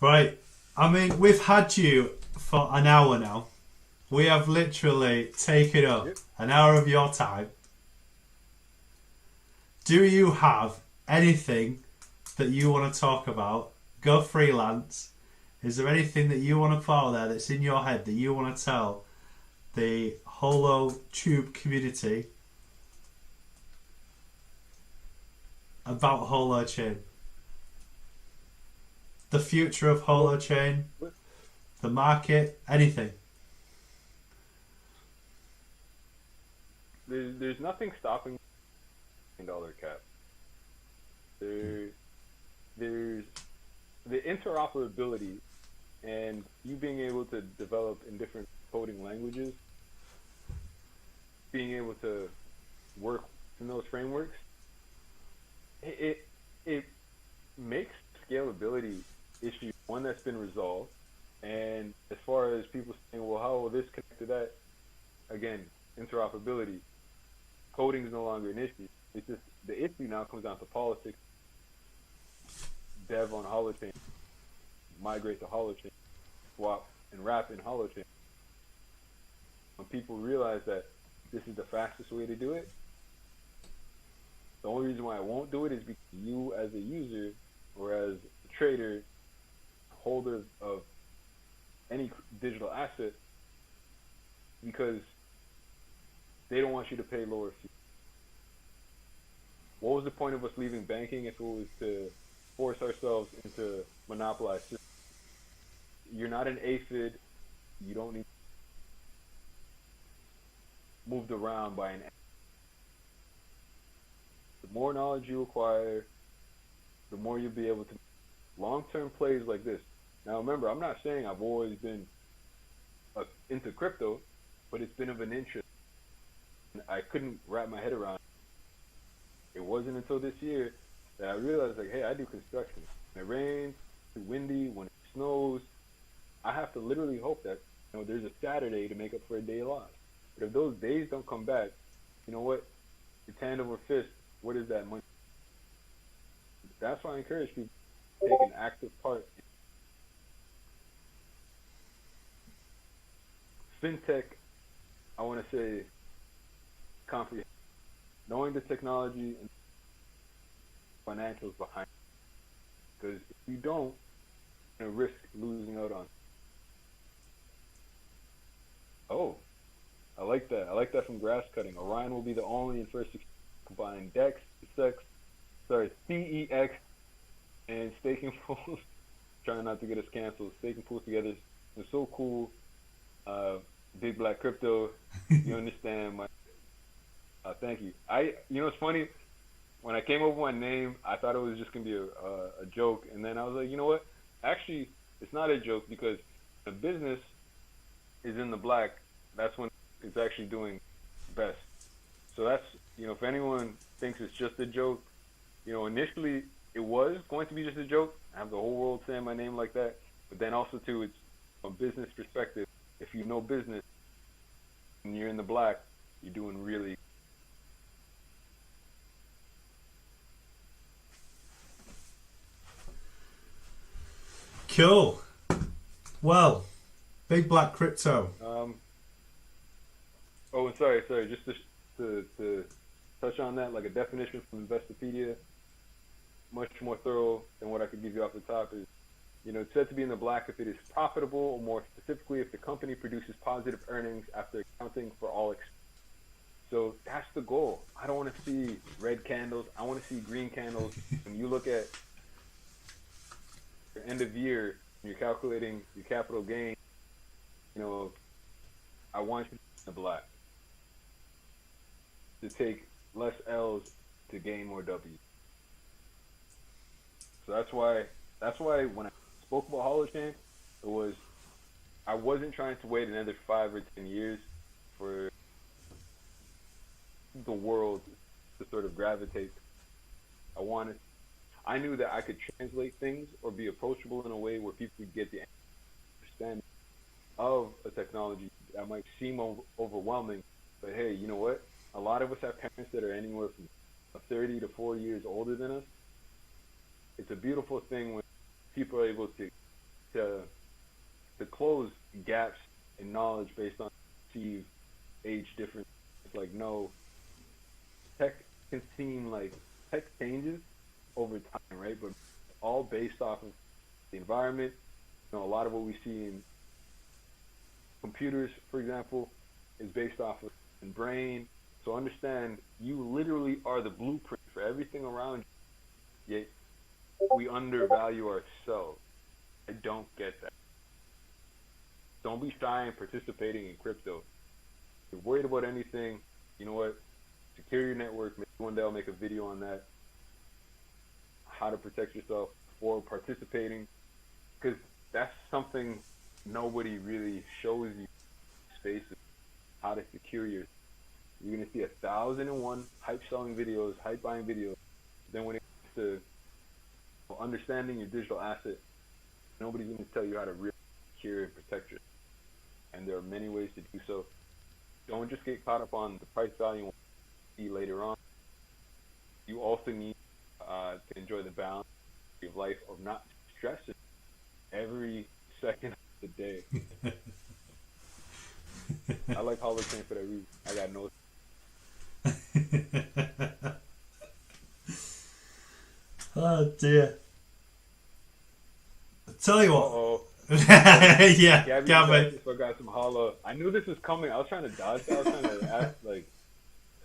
Right. I mean, we've had you for an hour now. We have literally taken up an hour of your time. Do you have anything that you want to talk about? Go freelance. Is there anything that you want to put out there that's in your head that you want to tell the HoloTUBE community about Holochain? The future of Holochain, the market, anything. There's nothing stopping $1 cap. There's the interoperability and you being able to develop in different coding languages, being able to work in those frameworks, it makes scalability issue one that's been resolved. And as far as people saying, well, how will this connect to that? Again, interoperability. Coding is no longer an issue. It's just the issue now comes down to politics. Dev on Holochain, migrate to Holochain, swap and wrap in Holochain. When people realize that this is the fastest way to do it, the only reason why I won't do it is because you as a user or as a trader, holder of any digital asset, because they don't want you to pay lower fees. What was the point of us leaving banking if it was to force ourselves into monopolized systems? You're not an aphid. You don't need moved around by an. The more knowledge you acquire, the more you'll be able to long-term plays like this. Now remember, I'm not saying I've always been into crypto, but it's been of an interest. I couldn't wrap my head around it. It wasn't until this year that I realized, like, hey, I do construction. When it rains, it's windy, when it snows, I have to literally hope that there's a Saturday to make up for a day lost. But if those days don't come back, you know what? It's hand over fist. What is that money? That's why I encourage people to take an active part in fintech. I want to say comprehend, knowing the technology and financials behind it. Because if you don't, you're going to risk losing out on. Oh, I like that. I like that from grass cutting. Orion will be the only and first to combine CEX and staking pools. Trying not to get us canceled. Staking pools together is so cool. Big Black Crypto, you understand my. Thank you. It's funny. When I came up with my name, I thought it was just gonna be a joke, and then I was like, you know what? Actually, it's not a joke because the business is in the black. That's when it's actually doing best. So that's if anyone thinks it's just a joke, initially it was going to be just a joke. I have the whole world saying my name like that, but then also too, it's from a business perspective. If you know business and you're in the black, you're doing really. Cool. Well, Big Black Crypto. Oh, and sorry. Just to touch on that, like a definition from Investopedia, much more thorough than what I could give you off the top is, it's said to be in the black if it is profitable, or more specifically, if the company produces positive earnings after accounting for all expenses. So that's the goal. I don't want to see red candles. I want to see green candles. When you look at your end of year, you're calculating your capital gain, I want you in the black to take less L's to gain more W's. So that's why when I spoke about Holochain, I wasn't trying to wait another 5 or 10 years for the world to sort of gravitate. I knew that I could translate things or be approachable in a way where people could get the understanding of a technology that might seem overwhelming, but hey, you know what? A lot of us have parents that are anywhere from 30 to 40 years older than us. It's a beautiful thing when people are able to close gaps in knowledge based on perceived age difference. It's like, no, tech can seem like tech changes over time, right? But all based off of the environment. A lot of what we see in computers, for example, is based off of the brain. So understand, you literally are the blueprint for everything around you. Yet we undervalue ourselves. I don't get that. Don't be shy in participating in crypto. If you're worried about anything, you know what? Secure your network. Maybe one day I'll make a video on that. How to protect yourself before participating. Because that's something nobody really shows you in spaces. How to secure yourself. You're going to see 1,001 hype selling videos, hype buying videos. Then when it comes to understanding your digital asset, nobody's going to tell you how to really secure and protect yourself. And there are many ways to do so. Don't just get caught up on the price value you see later on. You also need to enjoy the balance of life of not stressing every second of the day. I like Holochain for that reason. I got no. Oh dear. I tell you what. Uh-oh. Yeah, Gabby Gabby. forgot some holo. I knew this was coming. I was trying to dodge that. I was trying to ask,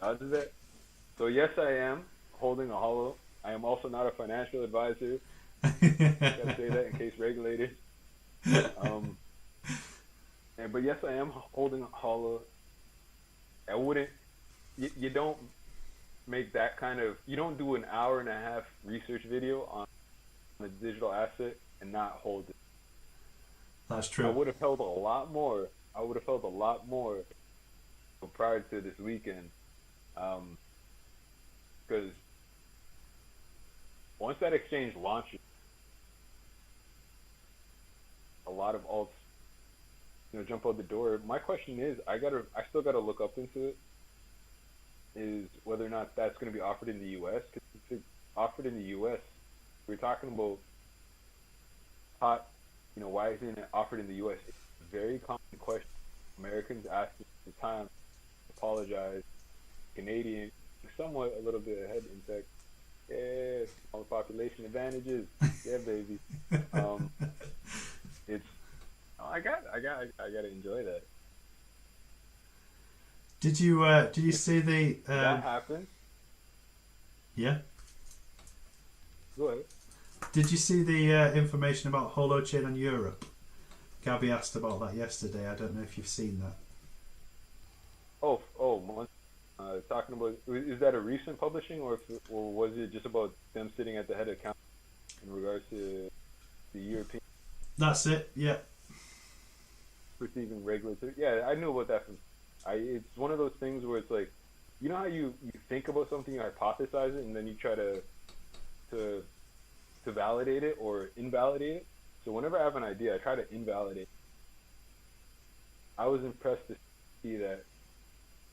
dodge that. So yes, I am holding a holo. I am also not a financial advisor. Gotta say that in case regulated. But yes, I am holding a holo. I wouldn't. You don't make that kind of. You don't do an hour and a half research video on a digital asset and not hold it. That's true. I would have held a lot more. Prior to this weekend, because once that exchange launches, a lot of alts, jump out the door. My question is, I still gotta look up into it. Is whether or not that's going to be offered in the U.S. Because if it's offered in the U.S., we're talking about hot. Why isn't it offered in the U.S.? It's a very common question. Americans ask at the time, apologize. Canadian, somewhat a little bit ahead in tech. Yeah, all the population advantages. Yeah, baby. I gotta enjoy that. Did you see the? That happened. Yeah. Go ahead. Did you see the information about Holochain and Europe? Gabby asked about that yesterday. I don't know if you've seen that. Talking about, is that a recent publishing, or was it just about them sitting at the head of council in regards to the European? That's it. Yeah. Receiving regulatory. Yeah, I knew about that from. It's one of those things where it's like, how you think about something, you hypothesize it, and then you try to validate it or invalidate it. So whenever I have an idea, I try to invalidate it. I was impressed to see that,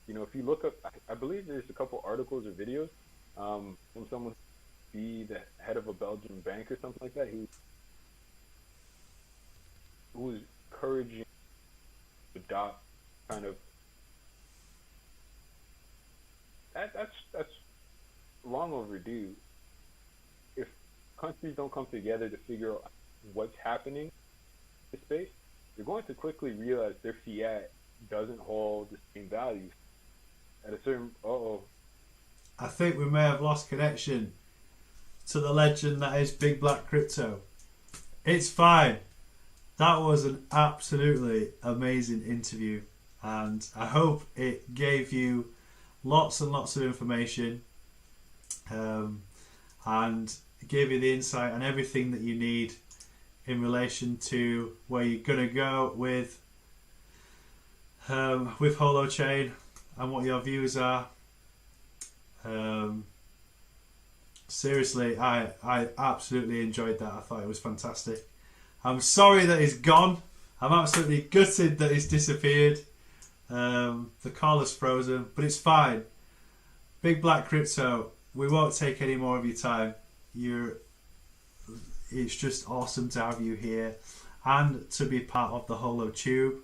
if you look up, I believe there's a couple articles or videos from someone be the head of a Belgian bank or something like that, who was encouraging to adopt kind of that's long overdue. If countries don't come together to figure out what's happening in space, they're going to quickly realize their fiat doesn't hold the same values. At a certain I think we may have lost connection to the legend that is Big Black Crypto. It's fine. That was an absolutely amazing interview, and I hope it gave you lots and lots of information, and gave you the insight and everything that you need in relation to where you're going to go with Holochain and what your views are. Seriously, I absolutely enjoyed that. I thought it was fantastic. I'm sorry that he's gone. I'm absolutely gutted that he's disappeared. The call is frozen, but it's fine. Big Black Crypto, we won't take any more of your time. It's just awesome to have you here and to be part of the HoloTUBE.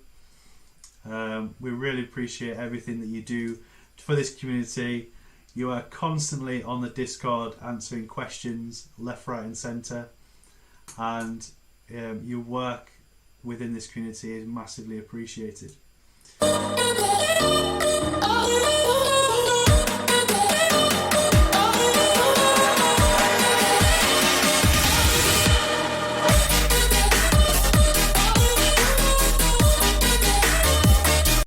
We really appreciate everything that you do for this community. You are constantly on the Discord answering questions left, right and centre, and your work within this community is massively appreciated.